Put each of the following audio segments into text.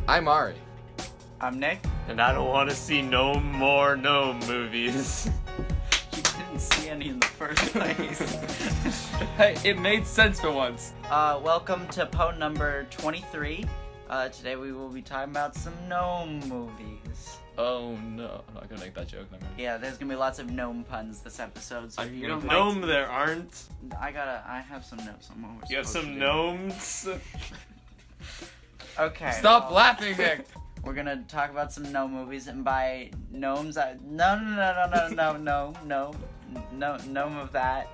I'm Ari. I'm Nick. And I don't want to see no more Gnome movies. You didn't see any in the first place. Hey, it made sense for once. Welcome to Poe number 23. Today we will be talking about some Gnome movies. Oh no, I'm not gonna make that joke. Yeah, there's gonna be lots of Gnome puns this episode. So if you don't Gnome, there aren't. I have some notes on what we're You have supposed some to do. gnomes. Okay. Stop laughing, Nick. We're gonna talk about some Gnome movies, and by gnomes, no of that.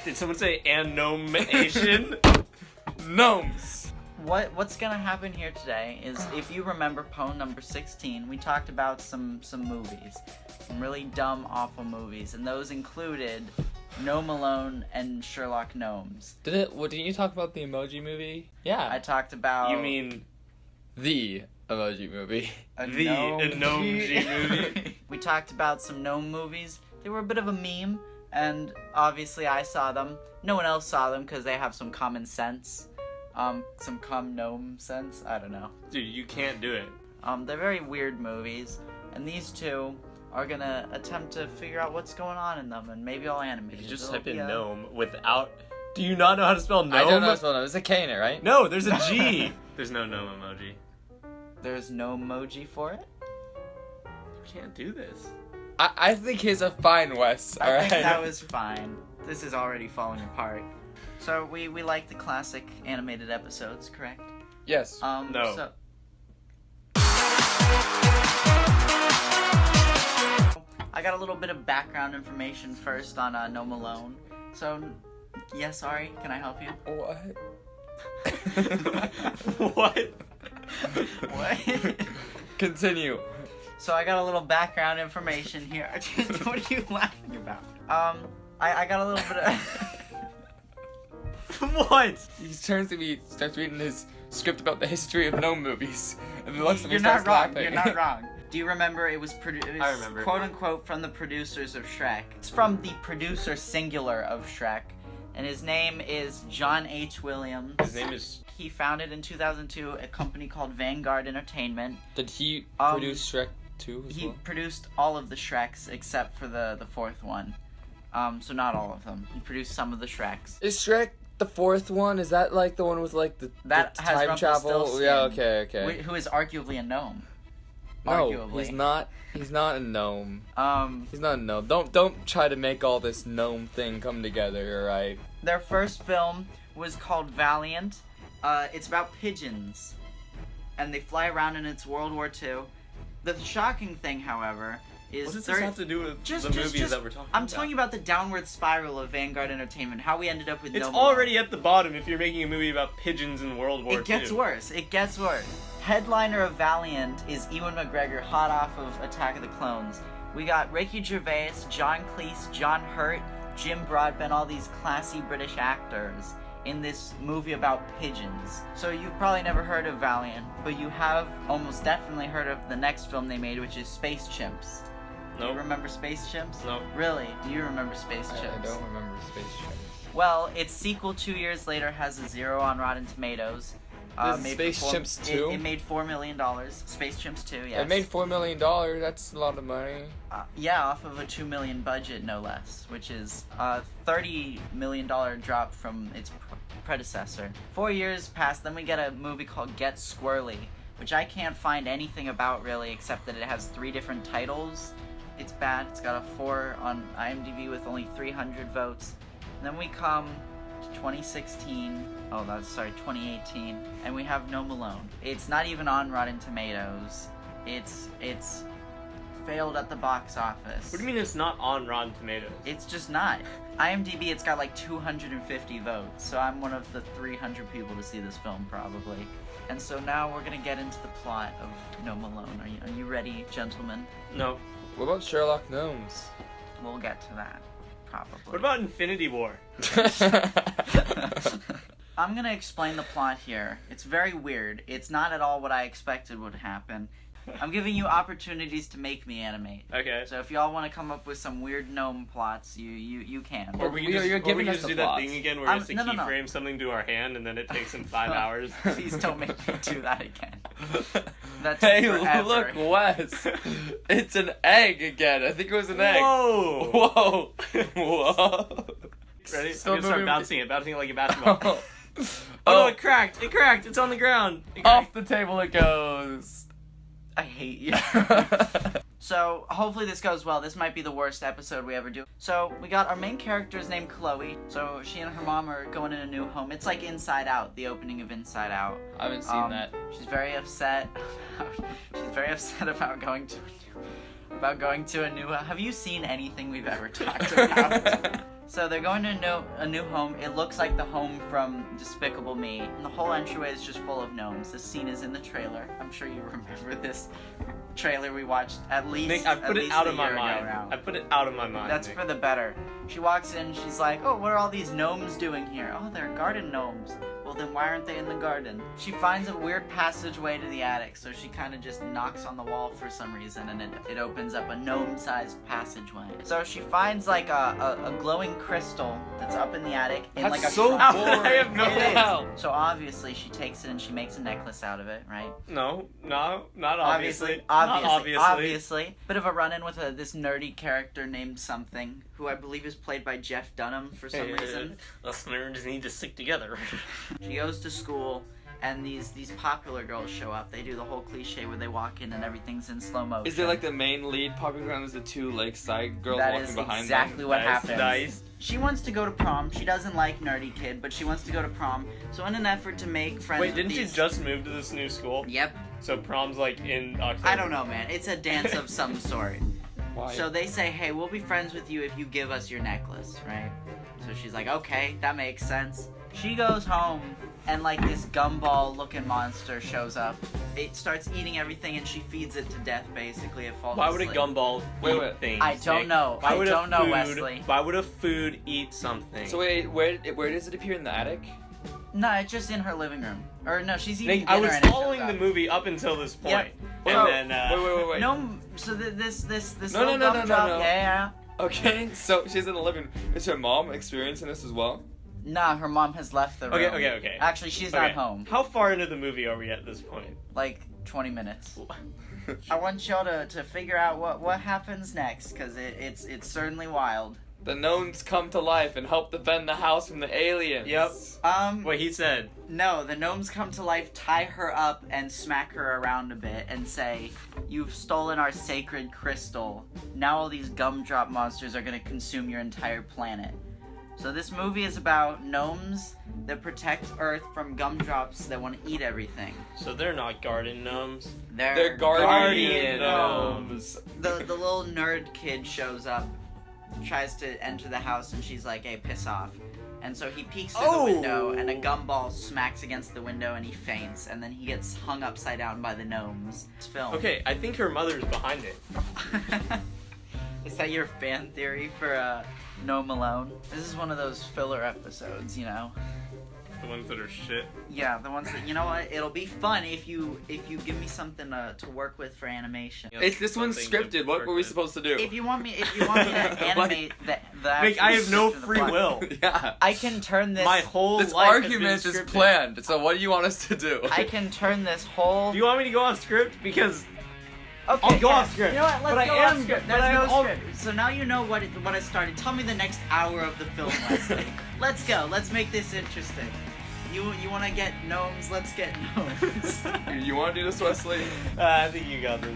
Did someone say anomation? Gnomes. What's gonna happen here today is, if you remember Poe number 16, we talked about some movies, some really dumb, awful movies, and those included Gnomelon and Sherlock Gnomes. Didn't you talk about the Emoji movie? Yeah. I talked about You mean the Emoji movie. a the gnome movie? We talked about some Gnome movies. They were a bit of a meme, and obviously I saw them. No one else saw them because they have some common sense. Some gnome sense? I don't know. Dude, you can't do it. They're very weird movies, and these two are gonna attempt to figure out what's going on in them, and maybe I'll animate it. You just It'll type in be a- gnome without... Do you not know how to spell gnome? I don't know how to spell it. It's a K in it, right? No, there's a G. There's no gnome emoji. There's no emoji for it? You can't do this. I think he's a fine Wes. I Alright. think that was fine. This is already falling apart. So we like the classic animated episodes, correct? Yes. No. So... I got a little bit of background information first on Gnomelon. So, yes, Ari, can I help you? What? What? What? Continue. So I got a little background information here. What are you laughing about? I got a little bit of... What? He turns to me, starts reading his script about the history of Gnome movies, and then looks at me You're and starts not wrong. laughing. You're not wrong. Do you remember it was I remember. quote unquote from the producers of Shrek? It's from the producer singular of Shrek, and his name is John H. Williams. His name is... He founded in 2002 a company called Vanguard Entertainment. Did he Um, produce Shrek 2 as He well? produced all of the Shreks except for the fourth one. So not all of them. He produced some of the Shreks. Is Shrek the fourth one? Is that like the one with like the That the has time travel? Rumpelstiltskin, Yeah, okay. Who is arguably a gnome. No, Arguably. he's not. He's not a gnome. Um, He's not a gnome. Don't try to make all this gnome thing come together, alright? Their first film was called Valiant. It's about pigeons, and they fly around, and it's World War II. The shocking thing, however, is What does this have to do with the movies that we're talking about? I'm telling you about the downward spiral of Vanguard Entertainment, how we ended up with It's Gnome already at the bottom if you're making a movie about pigeons in World War II. It gets worse. It gets worse. Headliner of Valiant is Ewan McGregor, hot off of Attack of the Clones. We got Ricky Gervais, John Cleese, John Hurt, Jim Broadbent, all these classy British actors in this movie about pigeons. So you've probably never heard of Valiant, but you have almost definitely heard of the next film they made, which is Space Chimps. Do you Nope. remember Space Chimps? No. Really? Do you remember Space Chimps? I don't remember Space Chimps. Well, its sequel 2 years later has a 0 on Rotten Tomatoes. Is Made Space for Chimps 2? It made $4 million. Space Chimps 2, yes. It made $4 million. That's a lot of money. Yeah, off of a $2 million budget, no less, which is a $30 million drop from its predecessor. 4 years passed, then we get a movie called Get Squirrely, which I can't find anything about really, except that it has 3 different titles. It's bad. It's got a 4 on IMDb with only 300 votes. And then we come to 2016. 2018, and we have Gnomelon. It's not even on Rotten Tomatoes. It's failed at the box office. What do you mean it's not on Rotten Tomatoes? It's just not. IMDb, it's got like 250 votes, so I'm one of the 300 people to see this film, probably. And so now we're gonna get into the plot of Gnomelon. Are you ready, gentlemen? No. What about Sherlock Gnomes? We'll get to that, probably. What about Infinity War? I'm gonna explain the plot here. It's very weird. It's not at all what I expected would happen. I'm giving you opportunities to make me animate. Okay. So if y'all want to come up with some weird gnome plots, you can. Or you're giving us just the do that plots. thing again where we have to no. keyframe something to our hand and then it takes him 5 hours. Please don't make me do that again. That took Hey, forever. look, Wes. It's an egg again. I think it was an egg. Whoa! Whoa. Whoa. Ready? Still I'm gonna start moving- bouncing it like a basketball. Oh, Oh no, it cracked! It cracked! It's on the ground! It off cracked. the table it goes. I hate you. So, hopefully this goes well. This might be the worst episode we ever do. So, we got our main character's named Chloe. So, she and her mom are going in a new home. It's like Inside Out, the opening of Inside Out. I haven't seen that. She's very upset. She's very upset about going to a new. Have you seen anything we've ever talked about? So they're going to a new home. It looks like the home from Despicable Me. And the whole entryway is just full of gnomes. This scene is in the trailer. I'm sure you remember this trailer we watched at least. Nick, I've put it out of my mind. Now. I put it out of my mind. That's Nick. for the better. She walks in, she's like, oh, what are all these gnomes doing here? Oh, they're garden gnomes. Well, then why aren't they in the garden? She finds a weird passageway to the attic, so she kind of just knocks on the wall for some reason, and it opens up a gnome-sized passageway. So she finds like a glowing crystal that's up in the attic in That's like a so shrine. boring. I have no It is. hell. So obviously she takes it and she makes a necklace out of it, right? No, not obviously. Obviously. Bit of a run-in with this nerdy character named something, who I believe is played by Jeff Dunham for some reason. Us nerds need to stick together. She goes to school, and these popular girls show up. They do the whole cliche where they walk in and everything's in slow motion. Is it like the main lead popular ground is the two lakeside girls That walking is behind exactly them? what Nice, happens. nice. She wants to go to prom. She doesn't like nerdy kid, but she wants to go to prom. So in an effort to make friends Wait, with didn't you these... just move to this new school? Yep. So prom's like in October. I don't know, man. It's a dance of some sort. Why? So they say, hey, we'll be friends with you if you give us your necklace, right? So she's like, okay, that makes sense. She goes home, and like this gumball-looking monster shows up. It starts eating everything, and she feeds it to death, basically. It falls Why would a asleep. gumball Wait, eat wait. things? I don't Nick? know. Why I would don't a know, food, Wesley. Why would a food eat something? So wait, where does it appear in the attic? No, it's just in her living room. Or no, she's eating Nick, dinner I was and it shows following up. the movie up until this point. Yep. And So- then, Wait. No, so this No, little no, gumdrop, no. yeah. Okay, so she's in the living room. Is her mom experiencing this as well? Nah, her mom has left the room. Okay. Actually, she's not home. How far into the movie are we at this point? Like 20 minutes. I want y'all to figure out what happens next, because it's certainly wild. The gnomes come to life and help defend the house from the aliens. Yep. What he said. No, the gnomes come to life, tie her up, and smack her around a bit, and say, "You've stolen our sacred crystal. Now all these gumdrop monsters are gonna consume your entire planet." So this movie is about gnomes that protect Earth from gumdrops that want to eat everything. So they're not garden gnomes. They're guardian gnomes. The little nerd kid shows up, tries to enter the house, and she's like, "Hey, piss off." And so he peeks through the window, and a gumball smacks against the window, and he faints, and then he gets hung upside down by the gnomes. It's filmed. Okay, I think her mother's behind it. Is that your fan theory for Gnome Alone? This is one of those filler episodes, you know? The ones that are shit. Yeah, the ones that, you know what? It'll be fun if you give me something to work with for animation. This one's scripted. What were we supposed to do? If you want me to animate the actual Nick, I have no description of the free plot, will. Yeah. I can turn this. My whole This life argument has is been scripted. planned. So what do you want us to do? I can turn this whole. Do you want me to go off script? Because Okay, I'll go yeah. off script. You know what? Let's But go I off am- script. but There's I no am all- script. So now you know what I started. Tell me the next hour of the film, Wesley. Let's go. Let's make this interesting. You want to get gnomes? Let's get gnomes. You want to do this, Wesley? I think you got this.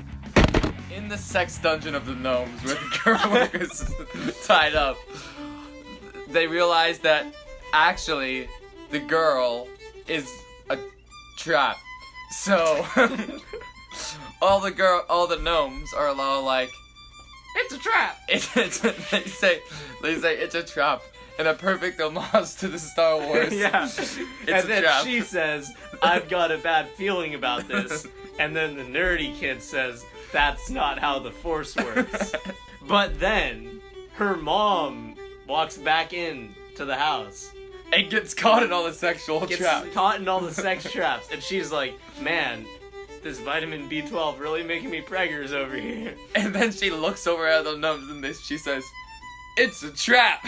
In the sex dungeon of the gnomes, where the girl is tied up, they realize that actually the girl is a trap. So all the gnomes are all like, "It's a trap." They say it's a trap. And a perfect homage to the Star Wars. Yeah. It's And a then trap. she says, "I've got a bad feeling about this." And then the nerdy kid says, "That's not how the Force works." But then her mom walks back in to the house. And gets caught in all the sexual Gets traps. caught in all the sex traps. And she's like, "Man, This vitamin B12 really making me preggers over here. And then she looks over at the gnomes and she says, "It's a trap!"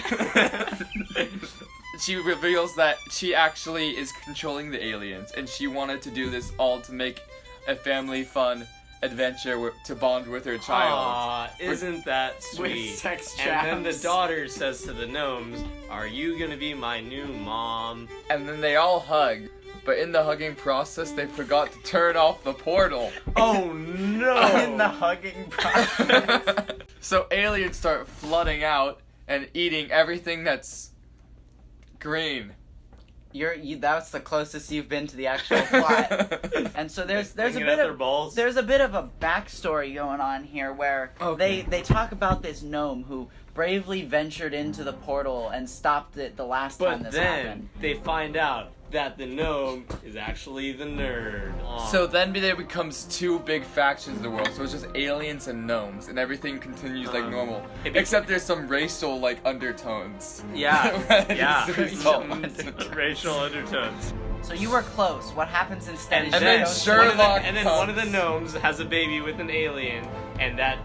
She reveals that she actually is controlling the aliens, and she wanted to do this all to make a family fun adventure to bond with her child. Aw, isn't that sweet? With sex And then the traps. daughter says to the gnomes, "Are you gonna be my new mom?" And then they all hug, but in the hugging process, they forgot to turn off the portal. Oh no! In the hugging process. So aliens start flooding out and eating everything that's green. That's the closest you've been to the actual plot. And so there's a Thinking bit at their of balls. there's a bit of a backstory going on here where Okay. they talk about this gnome who bravely ventured into the portal and stopped it the last time But this then happened. they find out that the gnome is actually the nerd. Aw. So then there becomes two big factions in the world. So it's just aliens and gnomes, and everything continues like normal. it be- Except there's some racial like undertones. yeah, yeah, As a result. racial undertones. So you were close. What happens instead And is then you go- Sherlock one of the comes. gnomes has a baby with an alien, and that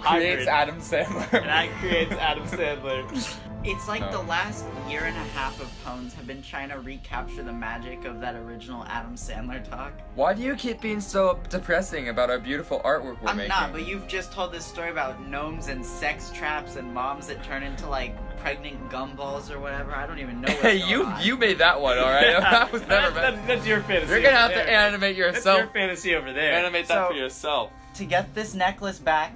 Creates hybrid, Adam Sandler. that creates Adam Sandler. It's like No. the last year and a half of Pones have been trying to recapture the magic of that original Adam Sandler talk. Why do you keep being so depressing about our beautiful artwork we're I'm making? not, but you've just told this story about gnomes and sex traps and moms that turn into like pregnant gumballs or whatever. I don't even know what's Hey, going on. you made that one, all right? That was never That's, meant. that's your fantasy. You're gonna over have to there. animate That's yourself. your fantasy over there. Animate that So- for yourself. To get this necklace back,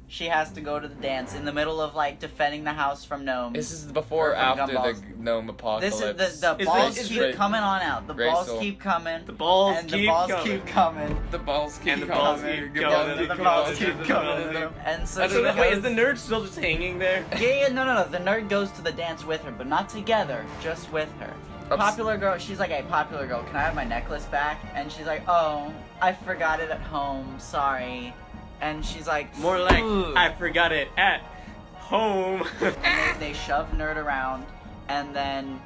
she has to go to the dance in the middle of like defending the house from gnomes. This is before or Or from after gumballs. the gnome apocalypse. This is the Is balls it- keep Ra- coming on out. The balls Racial. keep coming. The balls and keep the balls coming. keep coming. The balls keep And the coming. balls keep The going. balls And keep the the balls balls keep keep coming. coming. And so That's she what- Wait, goes- is the nerd still just hanging there? Yeah, no. The nerd goes to the dance with her, but not together, just with her. Popular girl, she's like, "Hey, popular girl, can I have my necklace back?" And she's like, "Oh, I forgot it at home, sorry." And she's like, More like, "Ooh." I forgot it at home. And they shove Nerd around, and then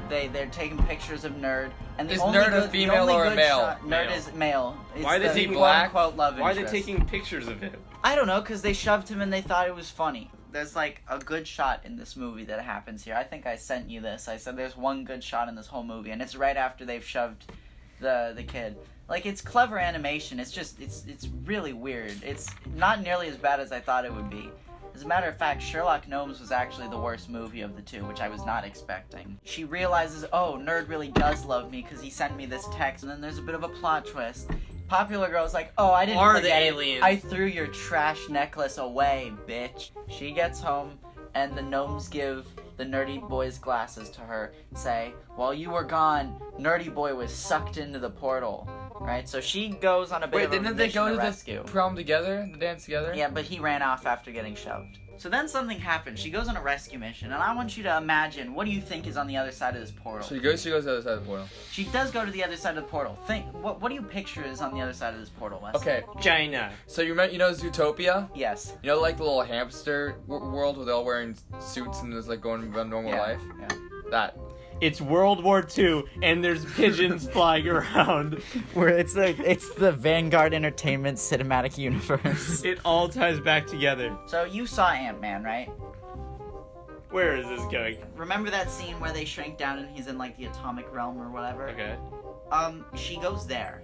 they're taking pictures of Nerd. And the Is only Nerd a good, the female only or a good male? shot- Nerd Male. is male. It's Why does the he black? quote-unquote love Why are they interest. taking pictures of him? I don't know, because they shoved him and they thought it was funny. There's like a good shot in this movie that happens here. I think I sent you this. I said there's one good shot in this whole movie, and it's right after they've shoved the kid. Like, it's clever animation. It's just it's really weird. It's not nearly as bad as I thought it would be. As a matter of fact, Sherlock Gnomes was actually the worst movie of the two, which I was not expecting. She realizes, oh, Nerd really does love me because he sent me this text, and then there's a bit of a plot twist. Popular Girl's like, oh, I didn't Are the forget it. aliens. I threw your trash necklace away, bitch. She gets home, and the gnomes give the nerdy boy's glasses to her and say, while you were gone, nerdy boy was sucked into the portal. Right? So she goes on a bit Wait, of a didn't they mission go to rescue. the prom together? The dance together? Yeah, but he ran off after getting shoved. So then something happens. She goes on a rescue mission, and I want you to imagine, what do you think is on the other side of this portal? She goes to the other side of the portal. She does go to the other side of the portal. What do you picture is on the other side of this portal, Wes? Okay, China. so you know Zootopia? Yes. You know, like the little hamster world where they're all wearing suits and just like going about normal Yeah. life? Yeah. That. It's World War II, and there's pigeons flying around. Where it's the Vanguard Entertainment cinematic universe. It all ties back together. So you saw Ant-Man, right? Where is this going? Remember that scene where they shrink down and he's in like the atomic realm or whatever? Okay. She goes there.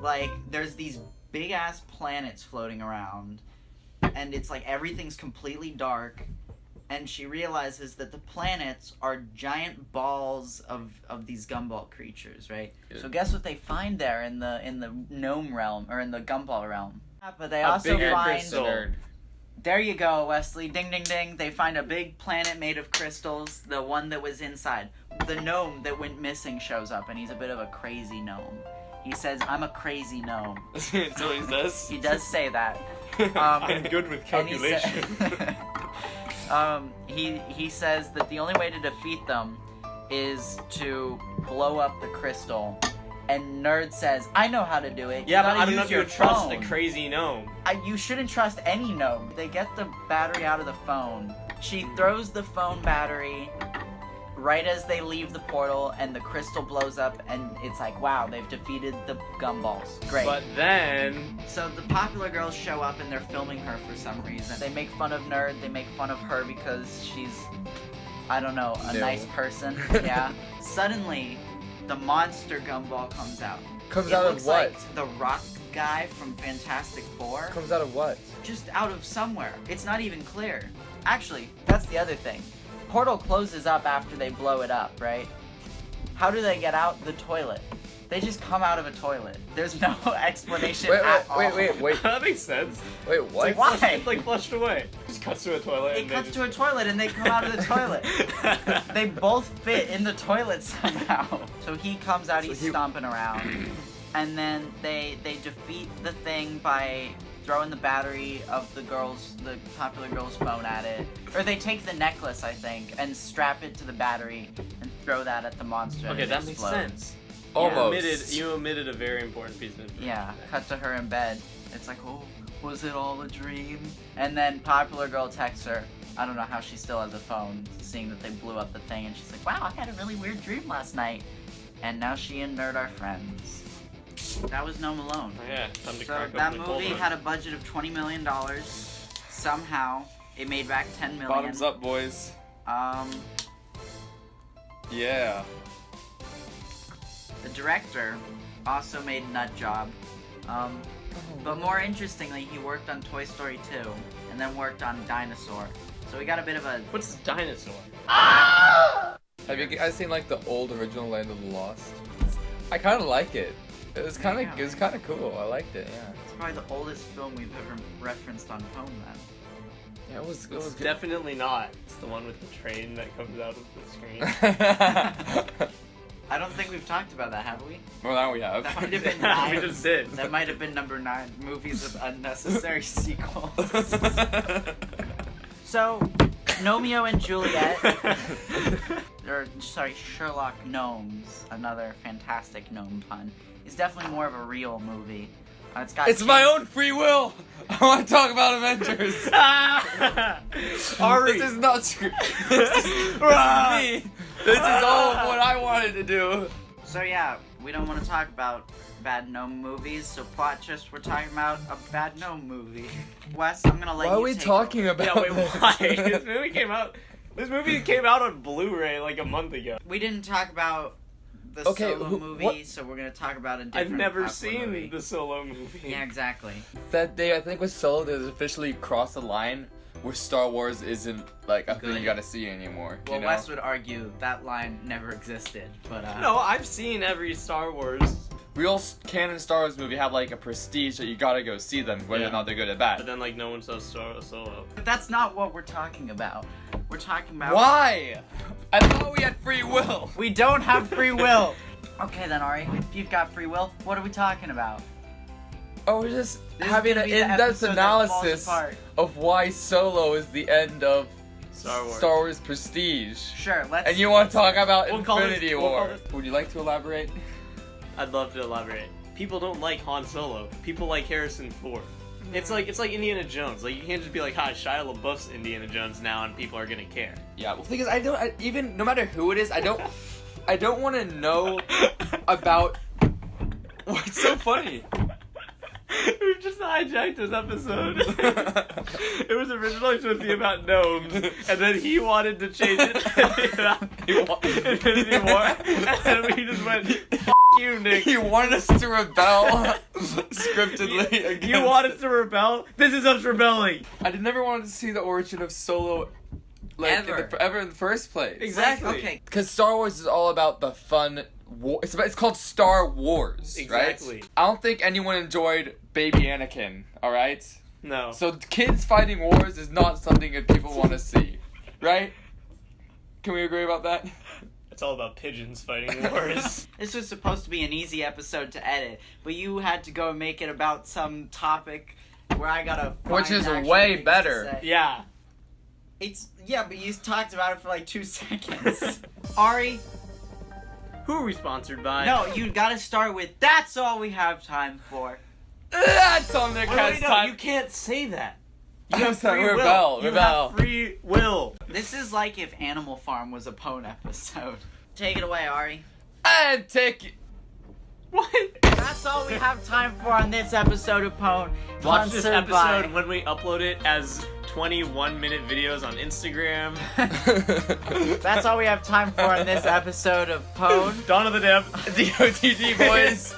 Like, there's these big ass planets floating around, and it's like everything's completely dark, and she realizes that the planets are giant balls of these gumball creatures, right? Yeah. So guess what they find there in the gnome realm, or in the gumball realm? But they A also bigger find crystal. Nerd. there you go, Wesley. Ding, ding, ding. They find a big planet made of crystals, the one that was inside. The gnome that went missing shows up, and he's a bit of a crazy gnome. He says, I'm a crazy gnome. That's what he says. He does say that. I'm good with And he sa- calculation. he says that the only way to defeat them is to blow up the crystal. And Nerd says, I know how to do it. Yeah, You but gotta I don't know use if you your would trust phone." a crazy gnome. You shouldn't trust any gnome. They get the battery out of the phone. She throws the phone battery right as they leave the portal and the crystal blows up and it's like, wow, they've defeated the gumballs. Great. But then... So the popular girls show up and they're filming her for some reason. They make fun of Nerd, they make fun of her because she's, I don't know, a nice person. Yeah. Suddenly, the monster gumball comes out. Comes out of what? Like the rock guy from Fantastic Four. Comes out of what? Just out of somewhere. It's not even clear. Actually, that's the other thing. Portal closes up after they blow it up, right? How do they get out the toilet? They just come out of a toilet. There's no explanation at all. Wait. That makes sense. Wait, what? It's like Why? It's like flushed away. Just cuts to a toilet. It cuts to a toilet and they come out of the toilet. They both fit in the toilet somehow. So he comes out, he's stomping around. And then they defeat the thing by throwing the battery of the popular girl's phone at it. Or they take the necklace, I think, and strap it to the battery and throw that at the monster. Okay, and that it makes explodes. sense. Almost. You omitted a very important piece of information. Yeah, cut to her in bed. It's like, oh, was it all a dream? And then popular girl texts her. I don't know how she still has a phone, seeing that they blew up the thing, and she's like, wow, I had a really weird dream last night. And now she and Nerd are friends. That was Gnome Alone. Oh, yeah, time to So crack that open the movie cold had a budget of $20 million. Somehow, it made back $10 million. Bottoms up, boys. Yeah. The director also made Nut Job. But more interestingly, he worked on Toy Story 2 and then worked on Dinosaur. So we got a bit of a... What's Dinosaur? Have you guys seen like the old original Land of the Lost? I kind of like it. It was kind of cool. I liked it. Yeah. It's probably the oldest film we've ever referenced on Home then. Yeah, it was It's good. definitely not. It's the one with the train that comes out of the screen. I don't think we've talked about that, have we? Well, now we have. That might have been 9. We just did. That might have been number 9. Movies with unnecessary sequels. So, Gnomeo and Juliet, Sherlock Gnomes, another fantastic gnome pun, is definitely more of a real movie. It's my own free will. I want to talk about Avengers. Ari. This is not true. This is me. This is all of what I wanted to do. So yeah, we don't want to talk about bad gnome movies, so plot twist, we're talking about a bad gnome movie. Wes, I'm gonna let you Why are we take talking over. about Yeah, wait, this? why? This movie came out on Blu-ray like a month ago. We didn't talk about the Solo movie, so we're gonna talk about a different I've never popular seen movie. the Solo movie. Yeah, exactly. That day, I think with Solo, they officially crossed the line where Star Wars isn't like a thing Good. you gotta see anymore. Well, you know? Wes would argue that line never existed, but No, I've seen every Star Wars. Real canon Star Wars movie have like a prestige that you gotta go see them, whether Yeah. or not they're good or But bad. then, like, no one says Solo. But that's not what we're talking about. We're talking about... Why? I thought we had free will. We don't have free will! Okay then, Ari, if you've got free will, what are we talking about? Oh, we're just This is having gonna an be the in-depth episode that falls analysis apart. of why Solo is the end of Star Wars. Star Wars prestige. Sure, let's... And you want to talk about We'll call Infinity this- we'll War. call this- Would you like to elaborate? I'd love to elaborate. People don't like Han Solo. People like Harrison Ford. It's like Indiana Jones. Like, you can't just be like, "Hi, Shia LaBeouf's Indiana Jones now," and people are gonna care. Yeah, well, the thing is, even no matter who it is, I don't want to know about. What's so funny? We've just hijacked this episode. It was originally supposed to be about gnomes, and then he wanted to change it to be about Infinity War, and then we just went, "F you, Nick. He wanted us to rebel scriptedly against. You want us to rebel? This is us rebelling." I never wanted to see the origin of Solo, like Ever. in the first place. Exactly. Okay, Because Star Wars is all about the fun. It's called Star Wars, Exactly. right? I don't think anyone enjoyed Baby Anakin. All right. No. So kids fighting wars is not something that people want to see, right? Can we agree about that? It's all about pigeons fighting wars. this was supposed to be an easy episode to edit, but you had to go and make it about some topic where I gotta find Which is actual way things to better. say. Yeah. Yeah, but you talked about it for like 2 seconds. Ari, Who are we sponsored by? no, you gotta start with, that's all we have time for. That's on Nick has No, time. you can't say that. You have free will. Rebel. You have free will. This is like if Animal Farm was a Pwn episode. Take it away, Ari. And take it. What? That's all we have time for on this episode of Pwn. Watch this Sponsored episode by- when we upload it as 21-minute videos on Instagram. That's all we have time for on this episode of Pwn. Dawn of the Dead. DOTD boys.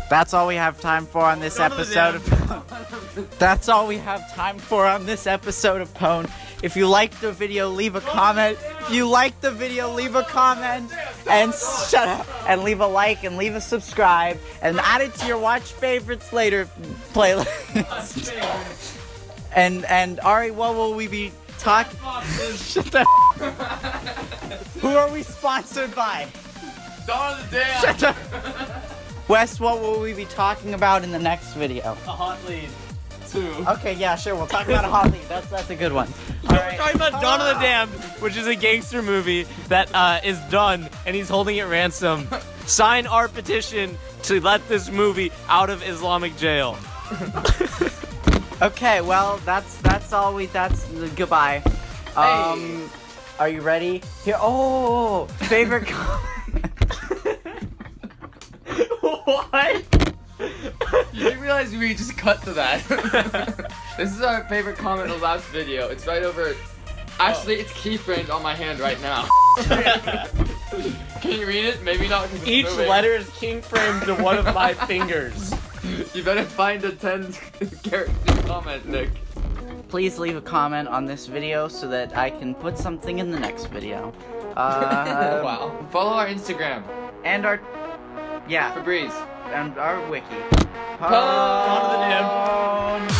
That's all we have time for on this Dawn of the episode of Pwn. That's all we have time for on this episode of Pwn. If you liked the video, leave a comment. If you liked the video, leave a comment. And shut up. And leave a like and leave a subscribe. And add it to your watch favorites later playlist. And Ari, what will we be talking? Shut the. Who are we sponsored by? Dawn of the Dead. Shut up. Wes, what will we be talking about in the next video? A hot lead. 2. Okay, yeah, sure. We'll talk about a hot lead. That's a good one. All right. We're talking about Dawn of the Damned, which is a gangster movie that is done, and he's holding it ransom. Sign our petition to let this movie out of Islamic jail. Okay, well, that's all we. That's goodbye. Are you ready? Here. Oh, favorite. What? You didn't realize we just cut to that. This is our favorite comment of the last video. It's right over. Actually, it's keyframed on my hand right now. Can you read it? Maybe not. 'Cause it's Each moving. letter is king framed to one of my fingers. You better find a 10-character comment, Nick. Please leave a comment on this video so that I can put something in the next video. Wow. Follow our Instagram. And our. Yeah. Febreze. And our wiki. Dawn of the Dead.